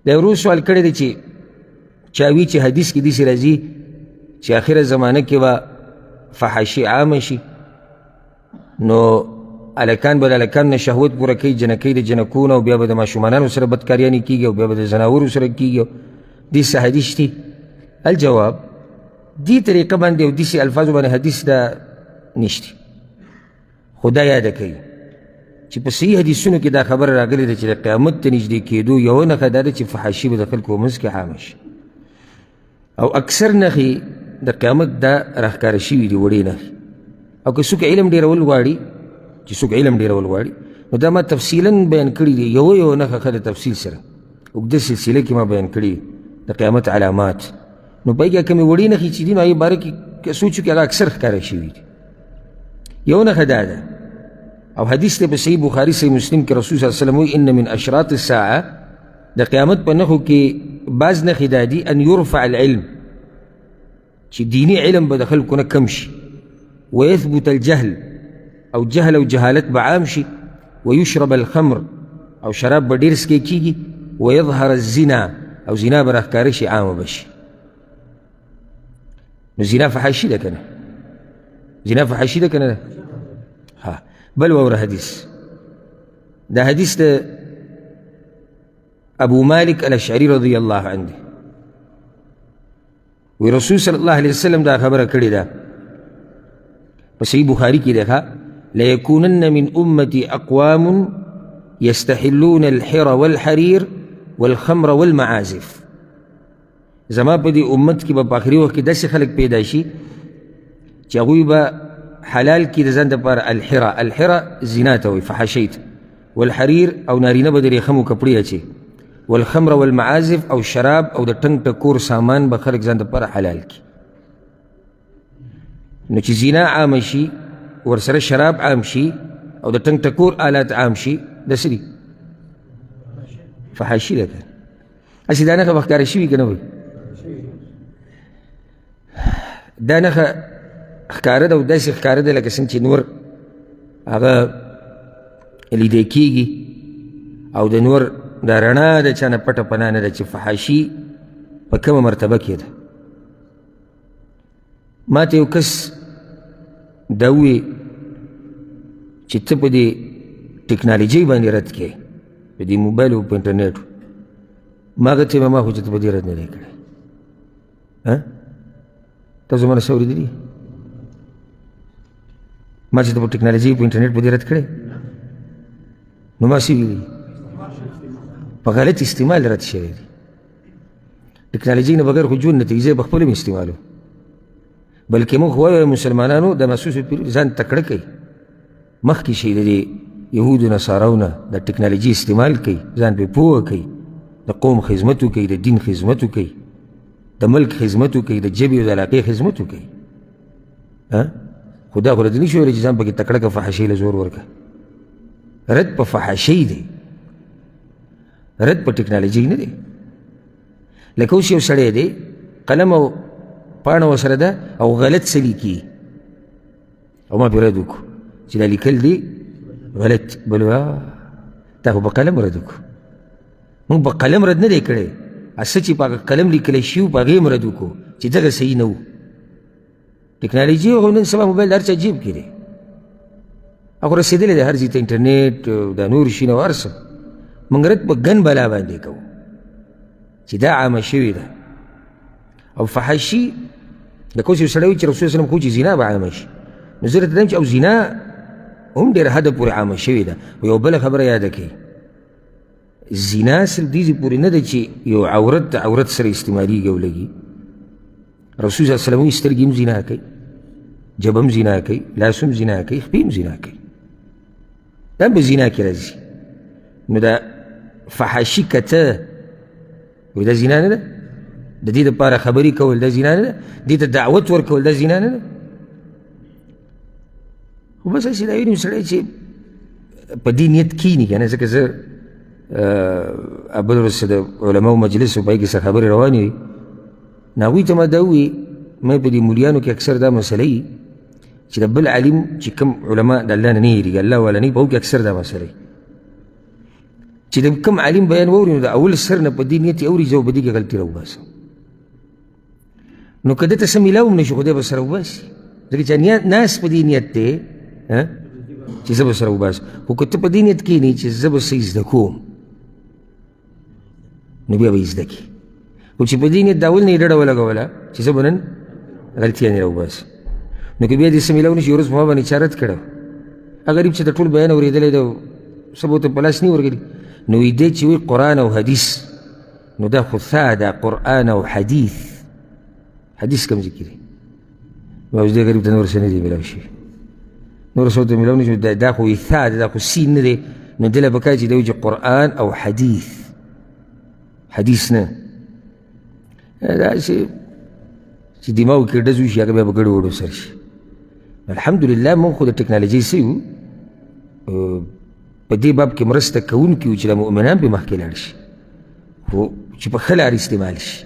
دا ورو سوال کړی دی چې چاوي چې حدیث کې داسې راځي چې آخره زمانه کې به فحاشي عامه شي، نو هلکان به د هلکانو نه شهوت پوره کوي، جنکۍ د جنکو نه، او بیا به د ماشومانانو سره بدکاریانې کېږي، او بیا به د زناورو سره کېږي. دې څه حدیث شته؟ الجواب دې طریقه باندې او داسې الفاظو باندې حدیث دا نشته. خو دا یاده کوي چې په صحیح حدیثونو کې دا خبره راغلې ده چې د قیامت ته نږدې کېدو یوه نښه دا ده چې فحاشي به د خلکو په منځ کې عامه شي، او اکثر نښې د قیامت دا راښکاره شوي دي، وړې نښې. او که څوک علم ډېرول غواړي، چې څوک علم ډېرول غواړي، نو دا ما تفصیلا بیان کړي دي، یوه نښه ښه د تفصیل سره اوږده سلسله کې ما بیان کړي د قیامت علامات. نو په هغې کومې وړې نښې چې دي نو هغې باره کې سوچ وکړي هغه اکثر ښکاره شوي دي. یو نښه دا ده، او حدیث دی په صحیح بخاري صحیح مسلم کې رسول صلی الله علیه وسلم وایي ان من اشراط الساعه، د قیامت په نښو کې بعض نښې دا دي ان یرفع العلم، چې دیني علم به د خلکو نه کم شي، ویثبت الجهل، او جهل او جهالت به عام شي، ویشرب الخمر، او شراب به ډېر څښل کېږي، ویظهر الزنا، او زنا به راښکاره شي، عامه به شي. نو زنا فحاشي ده که نه؟ زنا فحاشي ده که نه ده؟ ها بل واوره حدیث، دا حدیث ده ابو مالک الاشعری رضی الله عنه وی رسول صلی الله علیه وسلم دا خبره کړې ده په صحیح بخاري کې ده، ليكونن من امتي اقوام يستحلون الحر والحرير والخمر والمعازف. زما په دې امت کې به په آخري وخت کې داسې خلک پیدا شي چې هغوی به حلال کی د ځان دپاره الحره زنا ته وایي، فحاشۍ ته، والحریر او نارینه به د ریخمو کپړې اچي، والخمر والمعازف او شراب او د ټنګ ټکور سامان به خلک ځان دپاره حلال کی. نو چې زنا عامه شي، ورسره شراب عام شي، او د ټنګ ټکور آلات عام شي، دا څه دي؟ فحاشي ده که هسې دا نښه به ښکاره شوي که نه وایي؟ دا نښه ښکاره ده، او داسې ښکاره ده لکه څنګه چې نور هغه لیدی کېږي، او د نور دا رڼا د چا نه پټه پناه نه ده چې فحاشي په کومه مرتبه کې ده. ما ته یو کس دا ووایي چې ته په دې ټکنالوژۍ باندې رد کړې، په دې موبایل او په انټرنیټو. ما هغه ته ما خو چې ته په دې رد نه دی کړی. تاسو زما نه څه اورېدلي؟ ما چې ته په ټکنالوژۍ په انټرنیټ په دې رد کړی، نو ما څه ویلي؟ په غلط استعمال رد شوی دی. ټکنالوژۍ نه بغیر خو ژوند نه دی، زه یې پخپله مې استعمالو، بلکې موږ وایو مسلمانانو د محسوسو ځان تکړه کوي، مخکې شي د دې یهودو نصاراو نه د ټکنالوژۍ استعمال کوي، ځان پرې پوهه کوي، د قوم خدمت وکوي، د دین خدمت وکوي، د ملک خدمت وکوي، د ژبې او د علاقې خدمت وکوي. خو دا خو راته نشي ویلی چې ځان پکې تکړه که فحاشۍ له زور ورکړه. رد په فحاشۍ دی، رد په ټکنالوژۍ نه دی. لکه اوس یو سړی دی قلم او پاڼه ورسره ده او غلط څه لیکي، او ما پرې رد وکړو چې دا لیکل دی غلط، بل تا خو په قلم رد وکړو. موږ په قلم رد نه دی کړی، څه چې په هغه قلم لیکلی شي په هغې م رد وکړو چې دغه صحیح نه و. ټکنالوژي خو نن سبا موبایل د هر چا جیب کې دی، هغه رسېدلی دی هر ځای ته، انټرنیټ دا نور شي او هر څه. موږ رد په ګن بلا باندې کوو چې دا عامه شوې ده. او فحاشي لکه اوس یو سړی وایي چې رسول صلی خو چې زنا به عامه شي، نو زه راته وایم چې او زنا هم ډېره حده پورې عامه شوې ده. او یو بله خبره یاده کړئ، زنا صرف دې پورې نه ده چې یو عورت د عورت سره استعمالېږي او لګي. رسول صلی الله علیه وسلم وایي سترګې هم زنا کوي، جبه هم زنا کوي، لاس هم زنا کوي، خپې هم زنا کوي، دا هم په زنا کې راځي. نو دا فحاشي کته وایي دا زنا نه ده؟ د دې دپاره خبرې کول دا زنا نه ده؟ دې ته دعوت ورکول دا زنا نه ده؟ خو بس هسې دا وینم سړی چې په دې نیت کښېني که نه. ځکه زه بل ورځ د علماو مجلس و په هغې کې څه خبرې روانې وي، نو هغوی ته ما دا ووایي، ما په دې مولیانو کې اکثر دا مسله وي چې د بل عالم چې کوم علما د الله نه نه هېرېږي، الله والا نه وي، په هغو کې اکثر دا مسله وي چې د کوم عالم بیان واوري نو د اول سر نه په دې نیت اوري زه به دې کې غلطي راوباسم نو که ده ته څه میلاو هم نه شي خو دی به سره وباسي ځکه چې ناس په دې نیت دی چې زه به سره وباسم خو که ته په دې نیت کښېنې چې زه به څه زده کوم نو بیا به یې زده کړي خو چې په دې نیت د اول نه یې ډډه ولګوله چې زه به نن غلطیانې راوباسم نو که بیا دې څه میلاو نه شي یو ورځ په ما باندې چارت کړی غریب چې د ټول بیان اورېدلی دی څه به ورته په لاس نه ورغلي نو وی دی چې وایي قرآن او حدیث نو دا خو ثا ده قرآن او حدیث حدیث کم ذکر دی نو اوس دې غریب ته نور څه نه دی میلاو شوي نور څه ورته میلاو نه شوي دا خو ثا ده دا خو سین نه دی نو دې له پکار چې دی وایي چې قرآن او حدیث حدیث نه داسې چې دماغو کې ډز وشي هغه بیا به ګډو وډو سر شي الحمدلله موږ خو د ټکنالوژۍ څه یو په دې باب کې مرسته کوونکي وو چې د مؤمنان پرې مخکې لاړ شي خو چې په ښه لار استعمال شي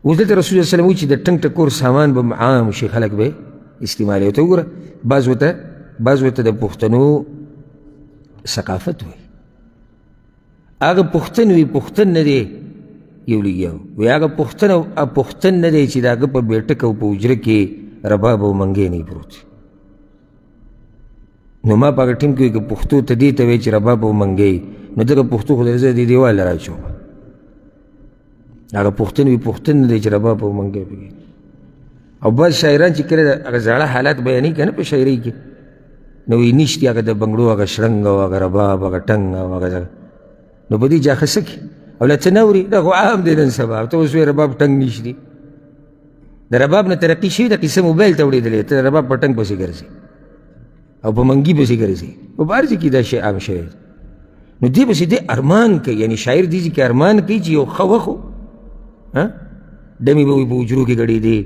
اوس دلته رسول الله وسلم وایي چې د ټنګ ټکور سامان به عام شي خلک به استعمالوي ورته وګوره بعض ورته د پښتنو ثقافت وایي هغه پښتن وي پښتن نه دی یو لګیا وایي هغه پښتن نه دی چې د هغه په بیټک او په حجره کې رباب او منګی نه پروت نو ما په هغه ټیم کې که پښتو ته دې ته وایي چې رباب او منګی نو دغه پښتو خو زه دې دیوال له راچوم هغه پښتون وي پښتون نه دی چې رباب او منګی پکې او بعض شاعران چې کله هغه زاړه حالات بیانوي که نه په شاعرۍ کې نو وایي نشتي هغه د بنګړو هغه شرنګ او هغه رباب هغه ټنګ او هغه نو په دې جاخه څه کړي او لا څه نه اوري دا خو عام دی نن سبا ته اوس وایي رباب ټنګ نشتي د رباب نه ترقي شوي د قصه موبایل ته وړېدلې ته د رباب په ټنګ پسې ګرځي او په منګي پسې ګرځي په بهر ځای کې دا شی عام شوی نو دې پسې دې ارمان کوي یعنی شاعر دې کې ارمان کوي چې یو ښه وخت ډمې به وي په حجرو کې ګډېدې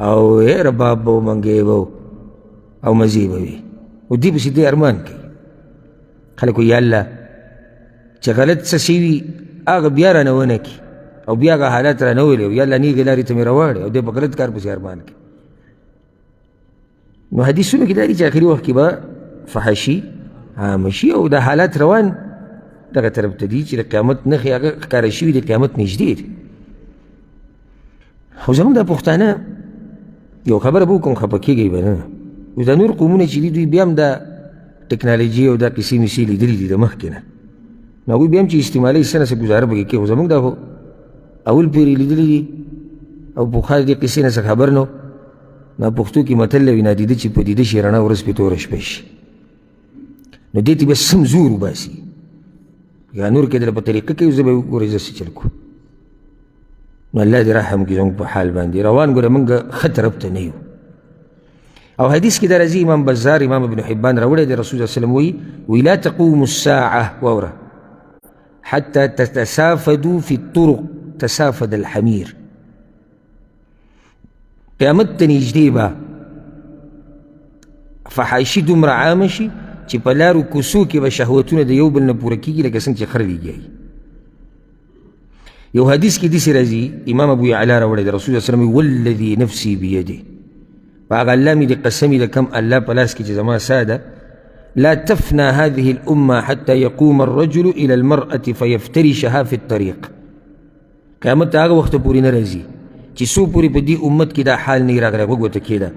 او رباب به و منګی به او مزې به وي او دې پسې دې ارمان کوي خلک وایي یا الله چې غلط څه شی وي هغه بیا رانه ونه کړي او بیا هغه حالات رانه ولي یا الله نیغې لارې ته مې راواړې او دې په غلط کار پسې ارمان کوي نو حدیثونو کې دا دي چې آخري وخت کې به فحاشي عامه شي او دا حالات روان دغه طرف ته دي چې د قیامت نښې هغه ښکاره شوي د قیامت نږدې دي خو زموږ دا پښتانه یو خبره به وکړم خفه کېږئ به نه اوس دا نور قومونه چې دي دوی بیا هم دا ټکنالوژي او دا کیسې میسې لیدلي دي د مخکې نه نو هغوی بیا هم چې استعمالوي څه نه څه ګزاره پکې کوي خو زموږ دا خو اول پېرې لیدلي دي او پخوا د دې قیسې نه څه خبر نه نو پښتو کې متل وي نادیده چې پدیده شي رڼا ورځ پې توره شپه شي نو دې ته بیا سم زور وباسي یا نور کې دله په طریقه کوي زه به وګورئ زه څه چل کوم نو الله دې رحم کړي زموږ په حال باندې روان ګوره موږ ښه طرف ته نه یو او حدیث کې دا راځي امام بزار امام ابن حبان راوړی دی رسول الله وسلم وی لا تقوم الساعه واوره حتى تتسافدوا في الطرق تسافد الحمير قیامت ته نږدې به فحاشي دومره عامه شي چې په لارو کوڅو کې به شهوتونه د یو بل نه پوره کېږي لکه څنګه چې خر ویږي یو حدیث کې داسې راځي امام ابو یعلا راوړی دی رسول الله وسلم والذي نفسي بيده په هغه الله مې د قسم د کم الله په لاس کې چې زما ساه ده لا تفنى هذه الأمة حتى يقوم الرجل إلى المرأة فيفترشها في الطريق قیامت هغه وخت پورې نه راځي چې څو پورې په دې امت کې دا حال نه راغلی غوږ ورته کېده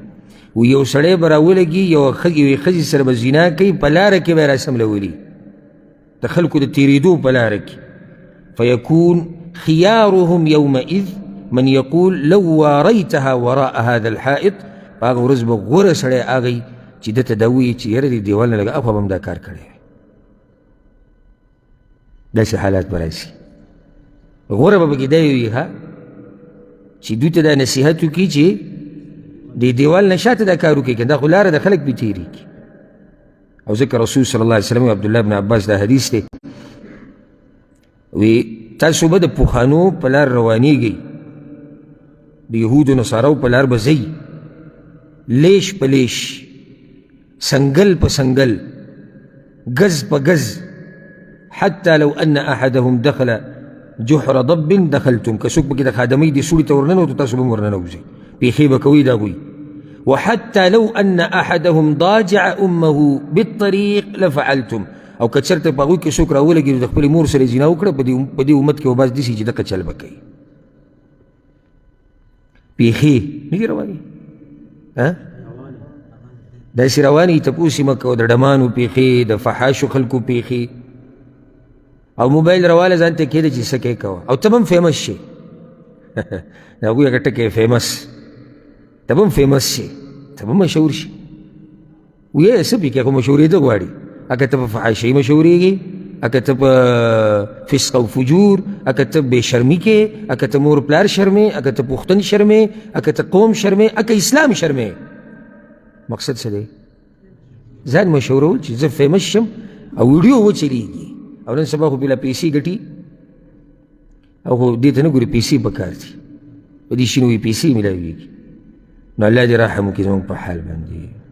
و یو سړی به راولګي یوې ښځې سره به زنا کوي په لاره کې به یې راسملولي د خلکو د تېرېدو په لاره کې فیکون خیارهم یومئذ من یقول لو واريتها وراء هذا الحائط په هغه ورځ به غوره سړی هغی چې ده ته دا ووایي چې یاره دې دیوال نه لږه اخوا به هم دا کار کړی وی داسې حالات به راشي غوره به پکې دا وي ښه چې دوی ته دا نصیحت وکړي چې د دیوال نه شاته دا کار وکړي که دا خو لاره د خلک پرې تېرېږي او ځکه رسول صلی الله علیه وسلم عبدالله بن عباس دا حدیث دی وی تاسو به د پوخانو په لار روانېږئ د یهودو نصاراو په لار به ځئ لیش په لیش سنگل په سنگل گز په گز حتی لو ان احدهم دخل جحر ضب دخلتم که څوک پکې د خادمۍ دې سوړي ته ورننوتو تاسو به هم ورننوځئ پیښې به کوئ د هغوی وحتى لو ان احدهم ضاجع امه بالطريق لفعلتم او که چېرته په هغوی کې څوک راولګي نو د خپلې مور سره یې زنا وکړه په دې امت کې به بس داسې چې دغه چل به کوي پیښې نه دي روانې داسې روانې تپوس یې مه کوه د ډمانو پیښې د فحاشو خلکو پیښې او موبایل راواله ځان ته کېده چې څه کې کوه او ته به هم فیمس شي د هغوی هغه ټکی فیمس ته به هم فیمس شي ته به هم مشهور شي ویې څه پکې خو مشهورېده غواړي اگه ته په فحاشۍ مشهورېږي اگه ته په فسق او فجور اگه ته بې شرمي کې اگه ته مور پلار شرمې اگه ته پښتون شرمې اگه ته قوم شرمې اگه اسلام شرمې مقصد څه دی ځان مشهورول چې زه فیمس شم او ویډیو وچلیږي او نن سبا خو بلا پیسې ګټي او خو دې ته نه ګوري پیسې پکار دي په دې شي نو پیسې میلاویږي نو الله دې رحم وکړي زموږ په حال باندې